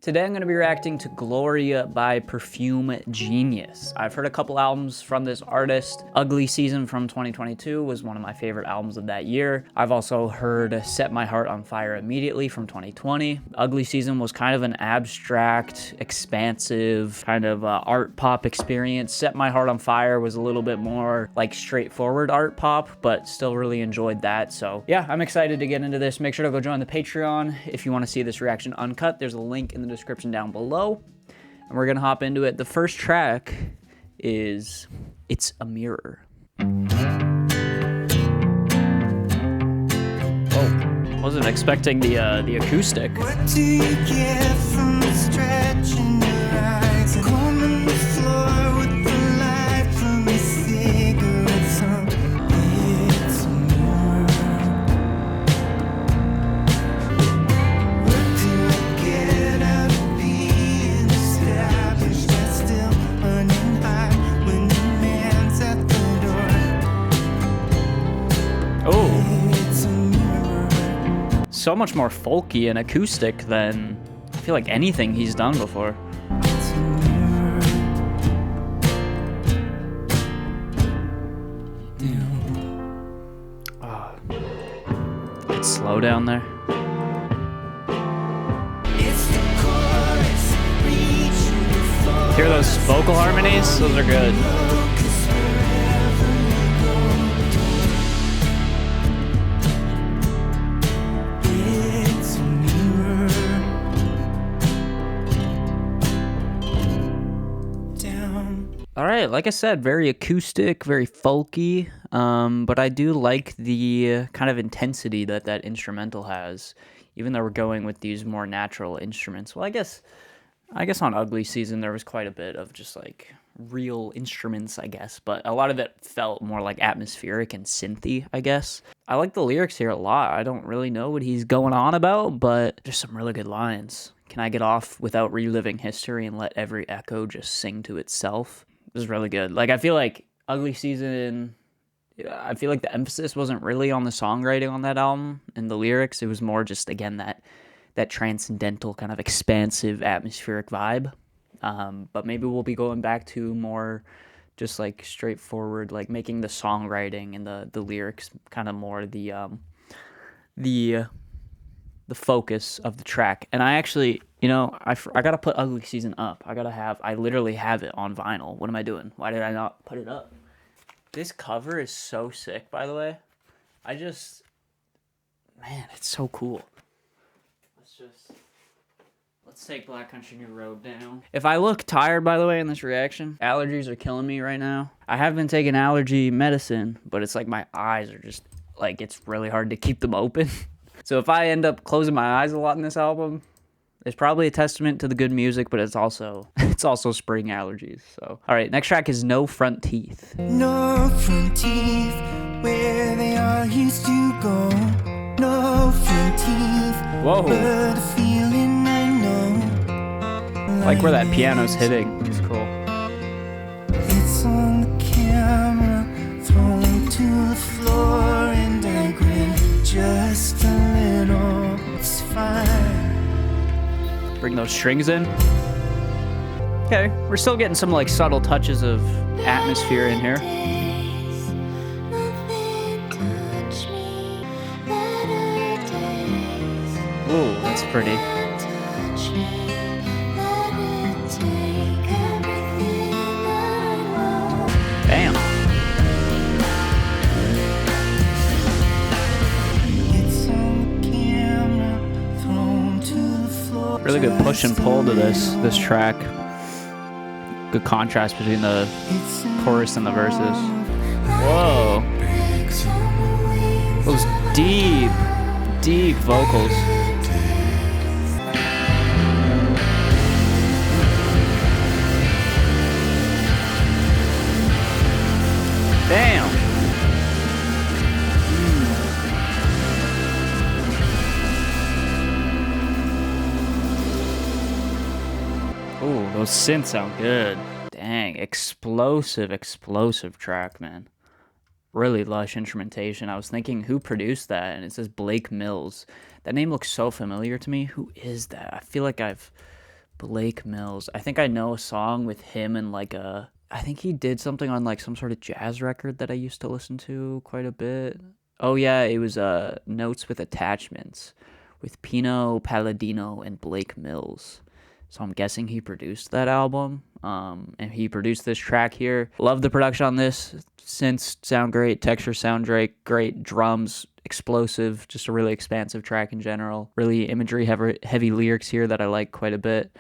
Today I'm going to be reacting to Gloria by Perfume Genius. I've heard a couple albums from this artist. Ugly Season from 2022 was one of my favorite albums of that year. I've also heard Set My Heart on Fire Immediately from 2020. Ugly Season was kind of an abstract, expansive, kind of art pop experience. Set My Heart on Fire was a little bit more like straightforward art pop, but still really enjoyed that. So yeah, I'm excited to get into this. Make sure to go join the Patreon if you want to see this reaction uncut. There's a link in the description down below, and we're gonna hop into it. The first track is It's a Mirror. Oh, wasn't expecting the acoustic. What do you get from stretching your eyes and combing the floor with the light from a cigarette song? It's a mirror. What do you get out of being established but still running high when the man's at the door? Oh, It's a mirror. so much more folky and acoustic than I feel like anything he's done before. It's a mirror. It's slow down there. It's the chorus, reaching for Hear those vocal harmonies? Those are good. focus wherever you go. It's a mirror. Down. All right, like I said, very acoustic, very folky, but I do like the kind of intensity that that instrumental has, even though we're going with these more natural instruments. Well, I guess on Ugly Season there was quite a bit of just like real instruments, I guess, but a lot of it felt more like atmospheric and synthy, I guess. I like the lyrics here a lot. I don't really know what he's going on about, but there's some really good lines. Can I get off without reliving history and let every echo just sing to itself? This is really good. Like, I feel like Ugly Season, I feel like the emphasis wasn't really on the songwriting on that album and the lyrics. It was more just, again, that transcendental kind of expansive atmospheric vibe. But maybe we'll be going back to more just like straightforward, like making the songwriting and the lyrics kind of more the focus of the track. And I actually, you know, I gotta put Ugly Season up. I literally have it on vinyl. What am I doing? Why did I not put it up? This cover is so sick, by the way. Man, it's so cool. Let's take Black Country New Road down. If I look tired, by the way, in this reaction, allergies are killing me right now. I have been taking allergy medicine, but it's like my eyes are just, like, it's really hard to keep them open. So if I end up closing my eyes a lot in this album, it's probably a testament to the good music, but it's also spring allergies. So, all right, next track is No Front Teeth. No front teeth where they all used to go. No front teeth. Whoa. But a feeling I know. Like where that piano's hitting. It's cool. It's on the camera, thrown to the floor, and I grin just a little. It's fine. Bring those strings in. Okay, we're still getting some like subtle touches of atmosphere in here. Ooh, that's pretty. Bam. It's on the camera, thrown to the floor. Really good push and pull to this track. Good contrast between the chorus and the verses. Whoa. Those deep vocals. Damn. Ooh, those synths sound good. Dang, explosive track, man. Really lush instrumentation. I was thinking, who produced that? And it says Blake Mills. That name looks so familiar to me. Who is that? I feel like I've Blake Mills. I think I know a song with him and like a. I think he did something on like some sort of jazz record that I used to listen to quite a bit. Oh yeah, it was Notes with Attachments with Pino Palladino and Blake Mills. So I'm guessing he produced that album. And he produced this track here. Love the production on this. Synths sound great, textures sound great, drums explosive, just a really expansive track in general. Really imagery heavy lyrics here that I like quite a bit.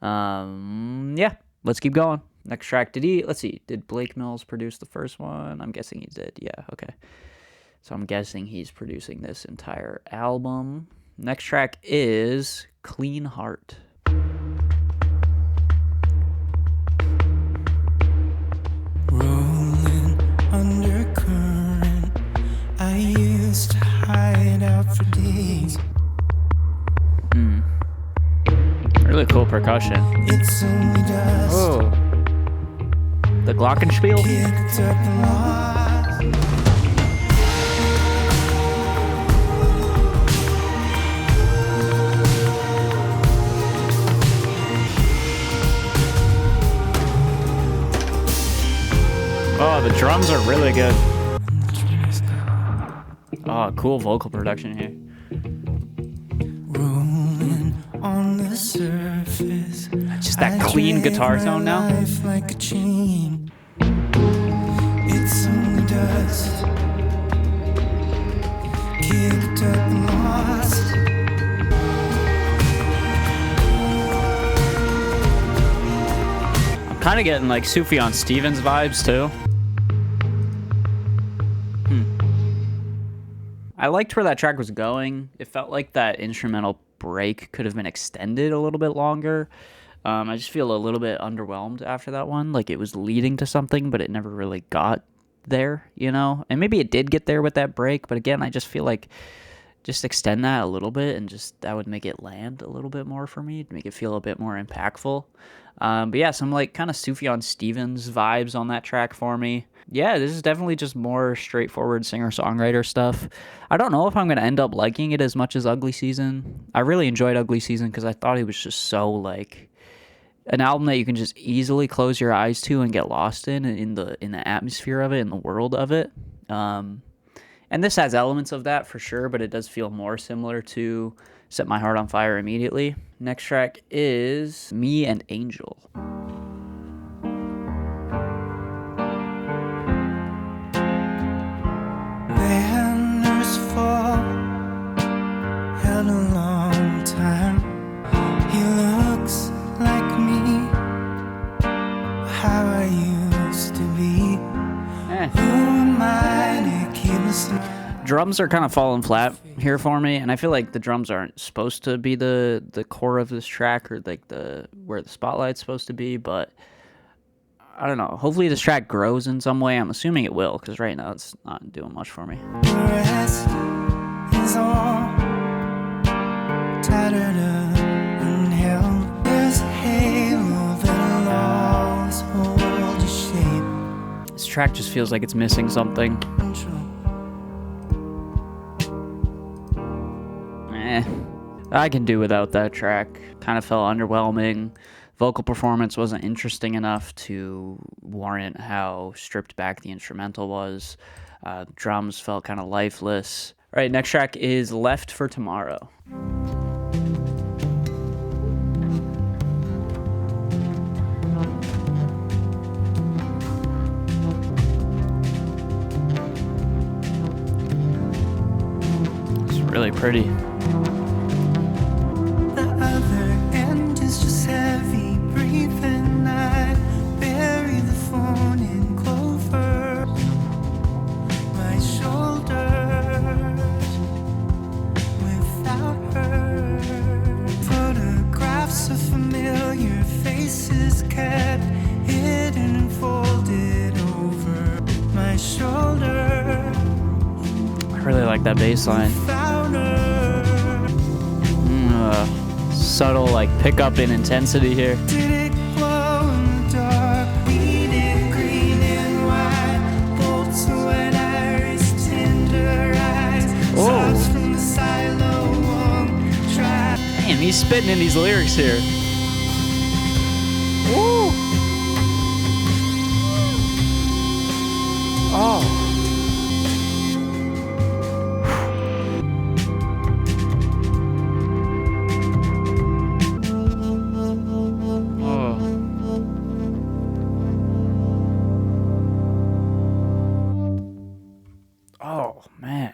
Yeah, let's keep going. Next track, did Blake Mills produce the first one? I'm guessing he did. Yeah, okay. So I'm guessing he's producing this entire album. Next track is Clean Heart. Rolling undercurrent, I used to hide out for days. Really cool percussion. It's only dust. Oh, the glockenspiel. Kicked up and lost. Oh, the drums are really good. Oh, cool vocal production here. Rolling on the surface. Just that clean guitar tone now. Like a chain. It's only dust. Kicked up and lost. I'm kind of getting like Sufjan Stevens vibes too. I liked where that track was going. It felt like that instrumental break could have been extended a little bit longer. I just feel a little bit underwhelmed after that one. Like it was leading to something, but it never really got there, you know? And maybe it did get there with that break, but again, I just feel like just extend that a little bit and just that would make it land a little bit more for me, to make it feel a bit more impactful. But yeah, some like kind of Sufjan Stevens vibes on that track for me. Yeah, this is definitely just more straightforward singer-songwriter stuff. I don't know if I'm going to end up liking it as much as Ugly Season. I really enjoyed Ugly Season because I thought it was just so like an album that you can just easily close your eyes to and get lost in the atmosphere of it, in the world of it. And this has elements of that for sure, but it does feel more similar to Set My Heart on Fire Immediately. Next track is Me and Angel. Banners fall, held a long time. He looks like me, how I used to be. Who am I to keep listening? Drums are kind of falling flat here for me, and I feel like the drums aren't supposed to be the core of this track or like where the spotlight's supposed to be, but I don't know. Hopefully this track grows in some way. I'm assuming it will, because right now it's not doing much for me. The rest is all tattered up and held. There's a halo that allows the world to shape. This track just feels like it's missing something. I can do without that track. Kind of felt underwhelming. Vocal performance wasn't interesting enough to warrant how stripped back the instrumental was. Drums felt kind of lifeless. All right, next track is Left for Tomorrow. It's really pretty. The other end is just heavy breathing. I bury the phone in clover. My shoulders without her. Photographs of familiar faces kept hidden and folded over my shoulder. I really like that bass line. Without her. Subtle like pickup in intensity here. Did it glow in the dark? Beaded green and white. Bolts of wet iris, tender eyes. Sauce from the silo won't try. Damn, he's spitting in these lyrics here. Woo! Oh. Oh. Oh man.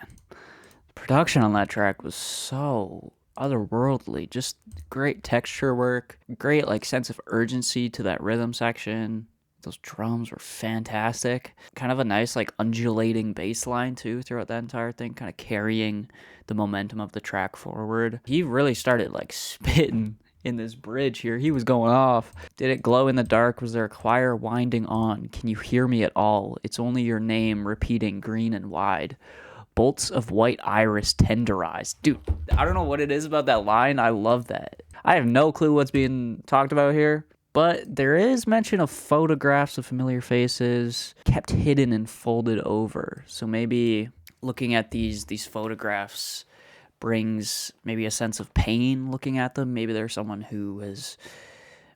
Production on that track was so otherworldly. Just great texture work, great like sense of urgency to that rhythm section. Those drums were fantastic. Kind of a nice like undulating bass line too throughout that entire thing, kind of carrying the momentum of the track forward. He really started like spitting in this bridge here. He was going off. Did it glow in the dark? Was there a choir winding on? Can you hear me at all? It's only your name repeating green and wide. Bolts of white iris tenderized. Dude, I don't know what it is about that line. I love that. I have no clue what's being talked about here, but there is mention of photographs of familiar faces kept hidden and folded over. So maybe looking at these photographs brings maybe a sense of pain looking at them. Maybe there's someone who has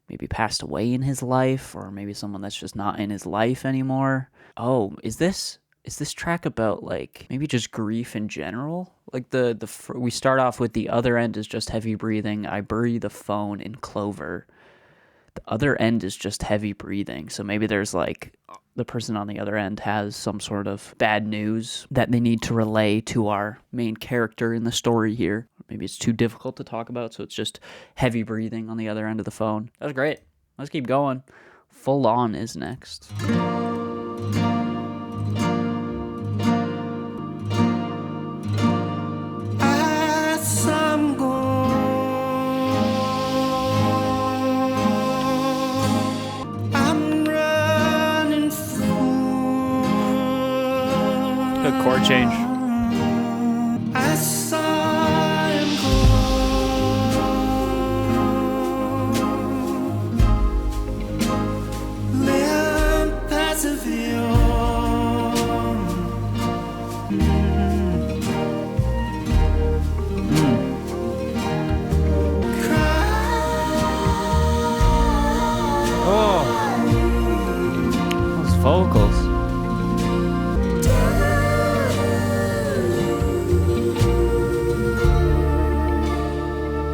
maybe passed away in his life, or maybe someone that's just not in his life anymore. Oh, is this track about like maybe just grief in general? Like we start off with the other end is just heavy breathing. I bury the phone in clover. The other end is just heavy breathing. So maybe there's like the person on the other end has some sort of bad news that they need to relay to our main character in the story here. Maybe it's too difficult to talk about, so it's just heavy breathing on the other end of the phone. That was great. Let's keep going. Full On is next. As I'm gone, I'm running for Good chord change. I saw him go, limp Perfume. Oh, those vocals.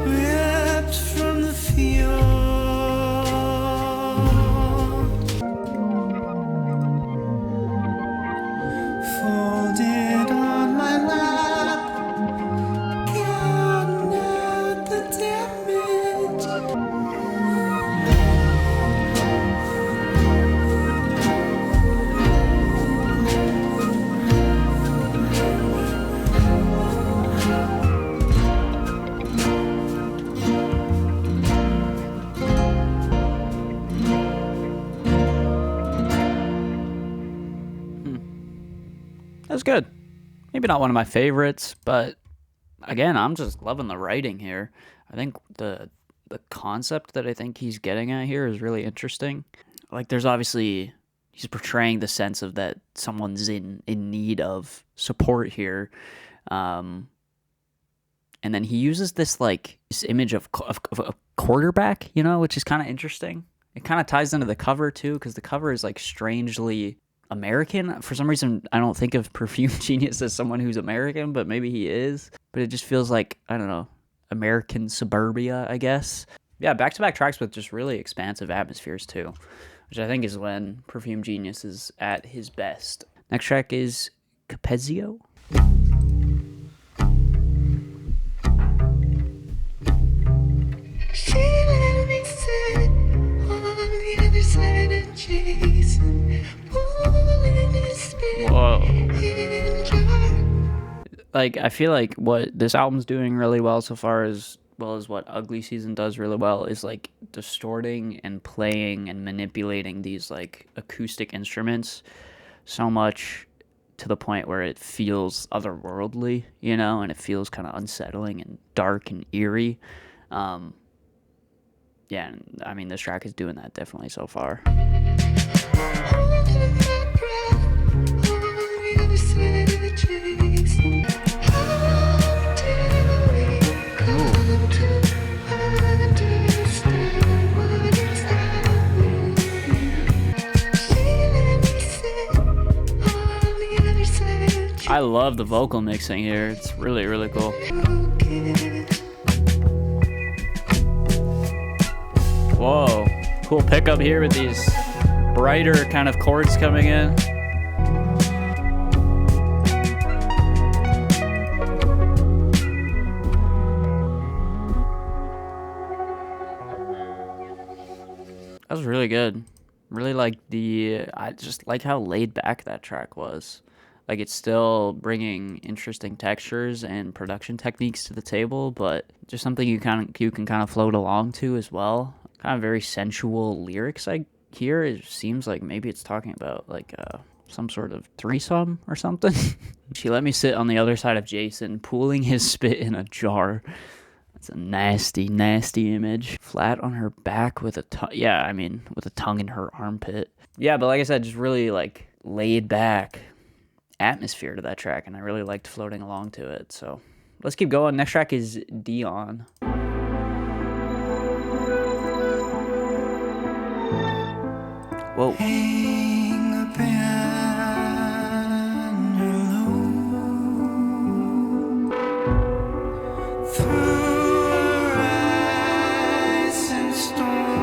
Ripped from the field, folded on my lap, counting out the damage. That was good. Maybe not one of my favorites, but again, I'm just loving the writing here. I think the concept that I think he's getting at here is really interesting. Like there's obviously he's portraying the sense of that someone's in need of support here. And then he uses this like this image of a quarterback, you know, which is kind of interesting. It kind of ties into the cover too, because the cover is like strangely American. For some reason, I don't think of Perfume Genius as someone who's American, but maybe he is. But it just feels like, I don't know, American suburbia, I guess. Yeah, back-to-back tracks with just really expansive atmospheres too, which I think is when Perfume Genius is at his best. Next track is Capezio. She let me sit on the other side of Jason, pulling his spirit Whoa. in jar. Like, I feel like what this album's doing really well so far, as well as what Ugly Season does really well, is like distorting and playing and manipulating these like acoustic instruments so much to the point where it feels otherworldly, you know, and it feels kind of unsettling and dark and eerie. Yeah, and I mean, this track is doing that definitely so far. Holding my breath on the other side of Jason. How do we come to understand what it's like? I love the vocal mixing here. It's really, really cool. Whoa, cool pickup here with these brighter kind of chords coming in. That was really good. Really like I just like how laid back that track was. Like it's still bringing interesting textures and production techniques to the table, but just something you can kind of float along to as well. Kind of very sensual lyrics I hear. It seems like maybe it's talking about like some sort of threesome or something. She let me sit on the other side of Jason, pooling his spit in a jar. That's a nasty, nasty image. Flat on her back with a tongue. Yeah, I mean, with a tongue in her armpit. Yeah, but like I said, just really like laid back atmosphere to that track, and I really liked floating along to it. So let's keep going. Next track is Dion. Whoa. Hang a banner low through a rising storm.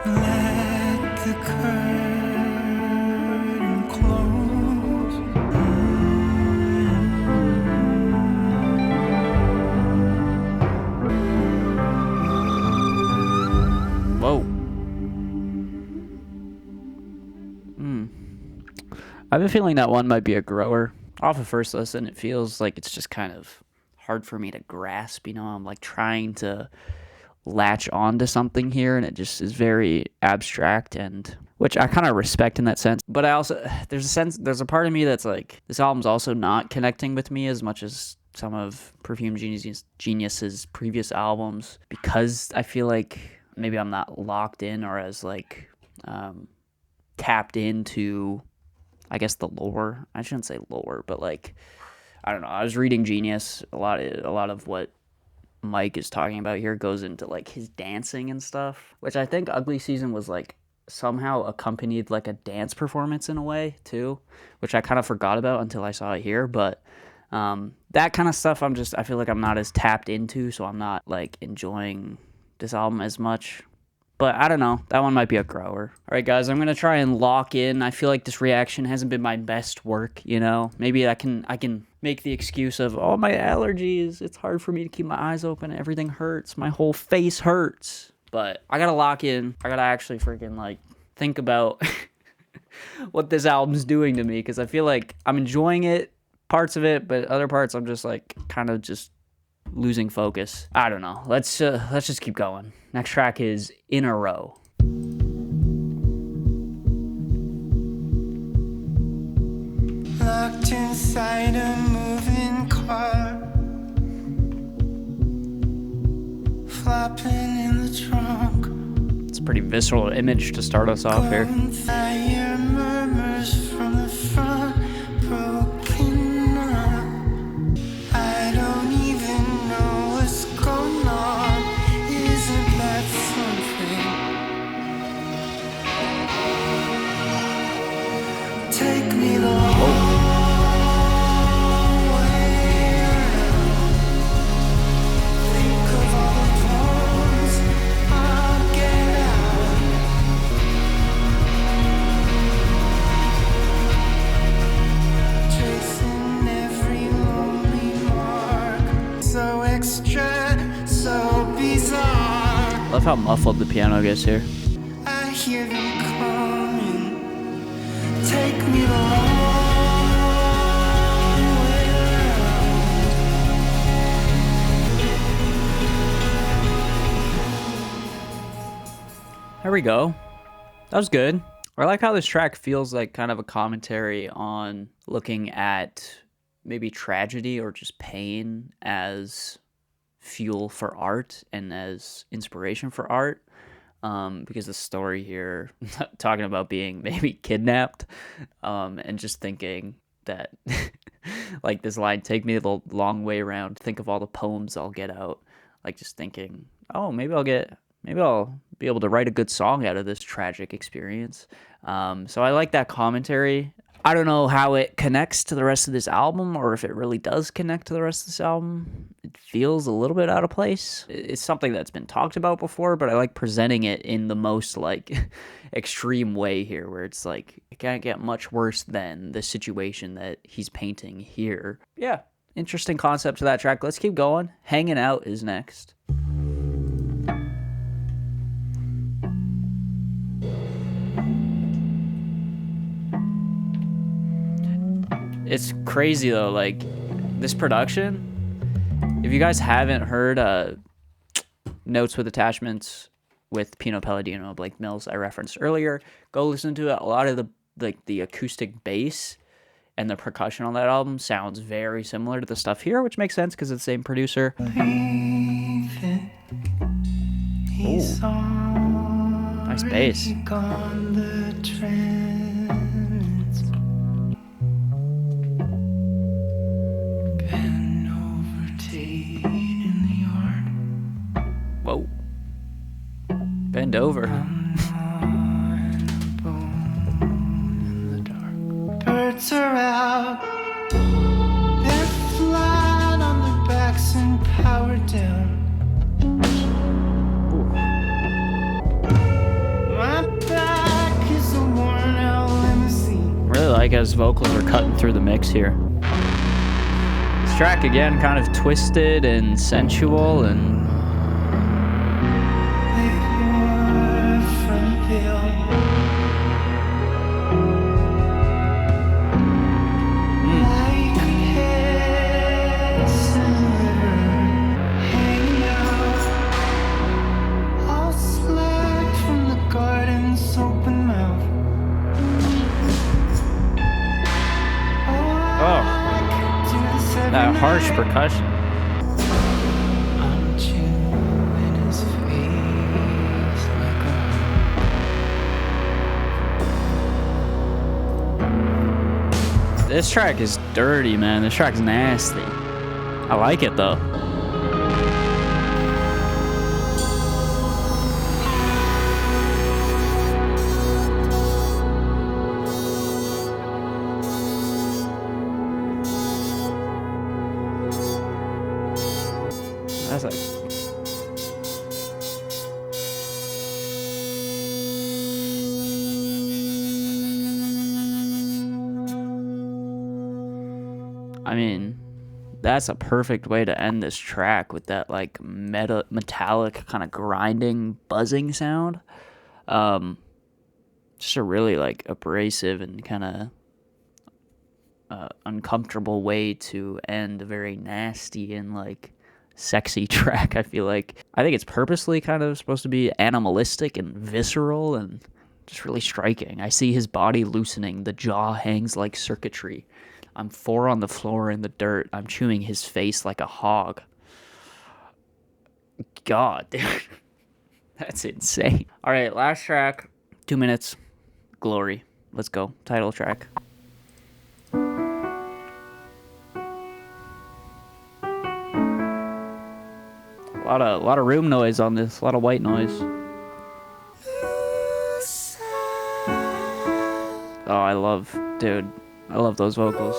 Let the curtain close. Whoa. I have a feeling that one might be a grower. Off of first listen, it feels like it's just kind of hard for me to grasp. You know, I'm like trying to latch on to something here, and it just is very abstract, and which I kind of respect in that sense. But I also there's a part of me that's like, this album's also not connecting with me as much as some of Perfume Genius's previous albums, because I feel like maybe I'm not locked in or as like tapped into, I guess, the lore. I shouldn't say lore, but like, I don't know. I was reading Genius. A lot of what Mike is talking about here goes into like his dancing and stuff, which I think Ugly Season was like somehow accompanied like a dance performance in a way too, which I kind of forgot about until I saw it here. But that kind of stuff, I feel like I'm not as tapped into, so I'm not like enjoying this album as much. But I don't know. That one might be a grower. All right, guys, I'm going to try and lock in. I feel like this reaction hasn't been my best work, you know? Maybe I can make the excuse of, oh, my allergies. It's hard for me to keep my eyes open. Everything hurts. My whole face hurts. But I got to lock in. I got to actually freaking, like, think about what this album's doing to me, because I feel like I'm enjoying it, parts of it, but other parts I'm just, like, kind of just losing focus. I don't know. Let's just keep going. Next track is In a Row. Locked inside a moving car, flopping in the trunk. It's a pretty visceral image to start us off here. Fire murmurs from the front, broken up. I don't even know what's going on. Isn't that something? Take me the long way around. Think of all the problems I'll get out. Tracing every lonely mark. So extra, so bizarre. Love how muffled the piano gets here. I hear them coming. Take me the long way around. There we go. That was good. I like how this track feels like kind of a commentary on looking at maybe tragedy or just pain as fuel for art and as inspiration for art. Because the story here, talking about being maybe kidnapped, and just thinking that, like this line, take me the long way around, think of all the poems I'll get out. Like just thinking, oh, maybe I'll get maybe I'll be able to write a good song out of this tragic experience. So I like that commentary. I don't know how it connects to the rest of this album or if it really does connect to the rest of this album. It feels a little bit out of place. It's something that's been talked about before, but I like presenting it in the most like extreme way here, where it's like it can't get much worse than the situation that he's painting here. Yeah, interesting concept to that track. Let's keep going. Hanging Out is next. It's crazy though, like this production. If you guys haven't heard Notes with Attachments with Pino Palladino, Blake Mills, I referenced earlier, go listen to it. A lot of the acoustic bass and the percussion on that album sounds very similar to the stuff here, which makes sense because it's the same producer. Ooh. Nice bass. Whoa. Bend over. Birds are out. They're flat on their backs and powered down. My back is a worn out limousine. Really like how his vocals are cutting through the mix here. This track again, kind of twisted and sensual and that harsh percussion. This track is dirty, man. This track's nasty. I like it though. That's like I mean, that's a perfect way to end this track with that like metallic kind of grinding buzzing sound. Just a really like abrasive and kind of uncomfortable way to end a very nasty and like sexy track. I think it's purposely kind of supposed to be animalistic and visceral and just really striking. I see his body loosening, the jaw hangs like circuitry. I'm 4 on the floor in the dirt. I'm chewing his face like a hog. God, dude. That's insane. All right, last track. 2 minutes. Glory. Let's go. Title track. A lot of room noise on this. A lot of white noise. Oh, I love those vocals.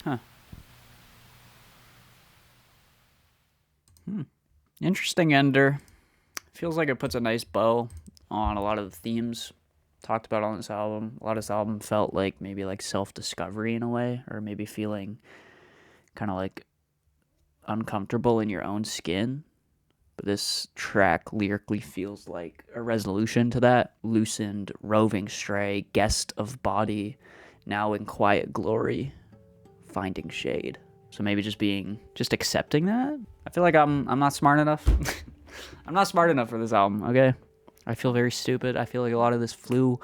Huh. Interesting ender. Feels like it puts a nice bow on a lot of the themes talked about on this album. A lot of this album felt like maybe like self-discovery in a way, or maybe feeling kind of like uncomfortable in your own skin. But this track lyrically feels like a resolution to that. Loosened, roving stray, guest of body, now in quiet glory, finding shade. So maybe just accepting that. I feel like I'm not smart enough. I'm not smart enough for this album, okay? I feel very stupid. I feel like a lot of this flew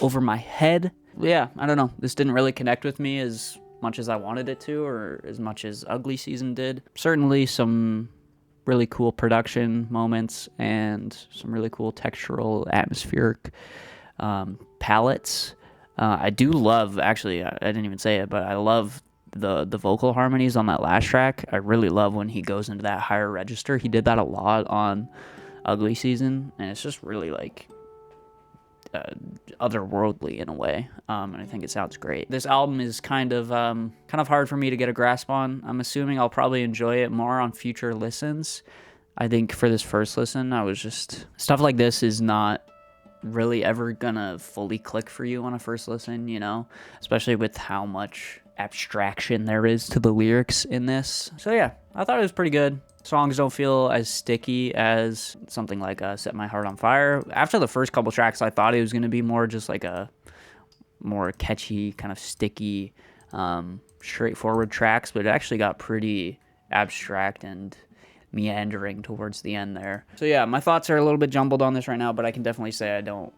over my head. Yeah, I don't know. This didn't really connect with me as much as I wanted it to, or as much as Ugly Season did. Certainly some really cool production moments and some really cool textural, atmospheric palettes. I do love, actually, I didn't even say it, but I love the vocal harmonies on that last track. I really love when he goes into that higher register. He did that a lot on Ugly Season, and it's just really like otherworldly in a way, and I think it sounds great. This album is kind of hard for me to get a grasp on. I'm assuming I'll probably enjoy it more on future listens. I think for this first listen, I was just, stuff like this is not really ever gonna fully click for you on a first listen, you know, especially with how much abstraction there is to the lyrics in this. So yeah, I thought it was pretty good. Songs don't feel as sticky as something like Set My Heart on Fire. After the first couple tracks, I thought it was going to be more just like a more catchy, kind of sticky, straightforward tracks, but it actually got pretty abstract and meandering towards the end there. So yeah, my thoughts are a little bit jumbled on this right now, but I can definitely say I don't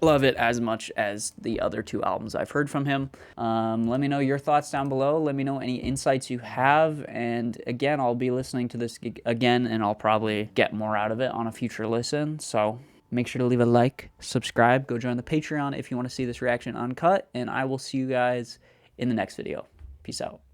love it as much as the other two albums I've heard from him. Let me know your thoughts down below. Let me know any insights you have. And again, I'll be listening to this again, and I'll probably get more out of it on a future listen. So make sure to leave a like, subscribe, go join the Patreon if you want to see this reaction uncut, and I will see you guys in the next video. Peace out.